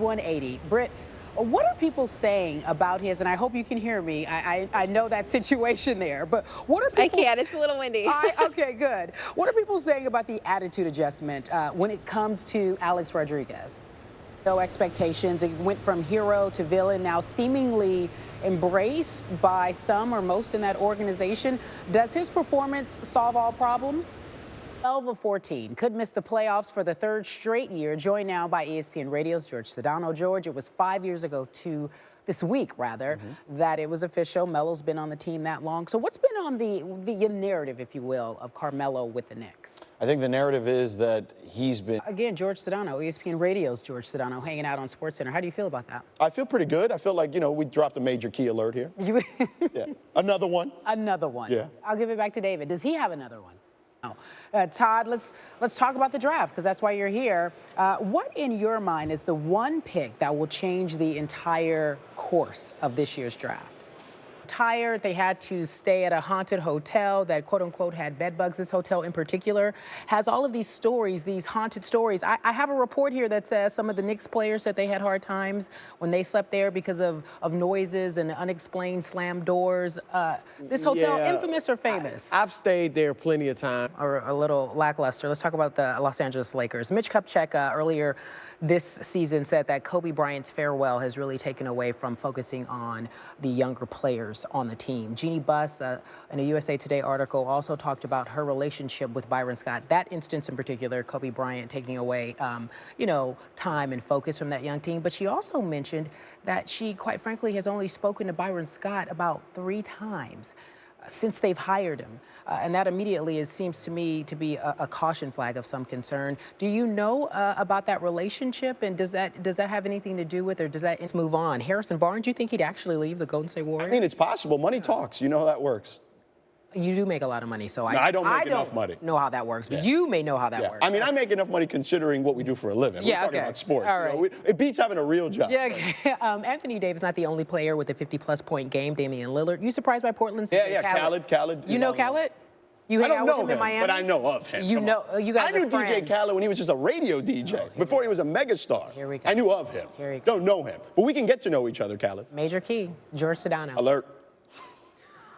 180. Britt, what are people saying about his, and I hope you can hear me, I know that situation there, but what are people... I can, it's a little windy. Okay, good. What are people saying about the attitude adjustment when it comes to Alex Rodriguez? No expectations. It went from hero to villain, now seemingly embraced by some or most in that organization. Does his performance solve all problems? 12 of 14, could miss the playoffs for the third straight year. Joined now by ESPN Radio's George Sedano. George, it was 5 years ago this week, that it was official. Melo's been on the team that long. So what's been on the narrative, if you will, of Carmelo with the Knicks? I think the narrative is that he's been... Again, George Sedano, ESPN Radio's George Sedano, hanging out on SportsCenter. How do you feel about that? I feel pretty good. I feel like, you know, we dropped a major key alert here. Yeah. Another one. Another one. Yeah. I'll give it back to David. Does he have another one? Todd, let's talk about the draft, because that's why you're here. What, in your mind, is the one pick that will change the entire course of this year's draft? Tired, they had to stay at a haunted hotel that, quote unquote, had bed bugs. This hotel in particular has all of these stories, these haunted stories. I have a report here that says some of the Knicks players said they had hard times when they slept there because of noises and unexplained slammed doors. This hotel, infamous or famous? I've stayed there plenty of time. Or a little lackluster. Let's talk about the Los Angeles Lakers. Mitch Kupchak earlier this season said that Kobe Bryant's farewell has really taken away from focusing on the younger players on the team. Jeannie Buss, in a USA Today article, also talked about her relationship with Byron Scott. That instance in particular, Kobe Bryant taking away, you know, time and focus from that young team. But she also mentioned that she, quite frankly, has only spoken to Byron Scott about 3 times since they've hired him. And that immediately seems to me to be a caution flag of some concern. Do you know about that relationship, and does that have anything to do with, or does that move on? Harrison Barnes, do you think he'd actually leave the Golden State Warriors? I mean, it's possible. Money talks. You know how that works. You do make a lot of money, so no, I don't make enough money. Know how that works, but you may know how that works. I mean, I make enough money considering what we do for a living. We're talking about sports. All right. You know, it beats having a real job. Yeah. Anthony Davis not the only player with a 50-plus point game. Damian Lillard. You surprised by Portland's? Yeah, Khaled. You know Khaled? You hang out with him in Miami? But I know of him. You know, you guys I knew are friends. DJ Khaled when he was just a radio DJ, before he was a megastar. Here we go. I knew of him. Here we go. Don't know him. But we can get to know each other, Khaled. Major key, George Sedano. Alert.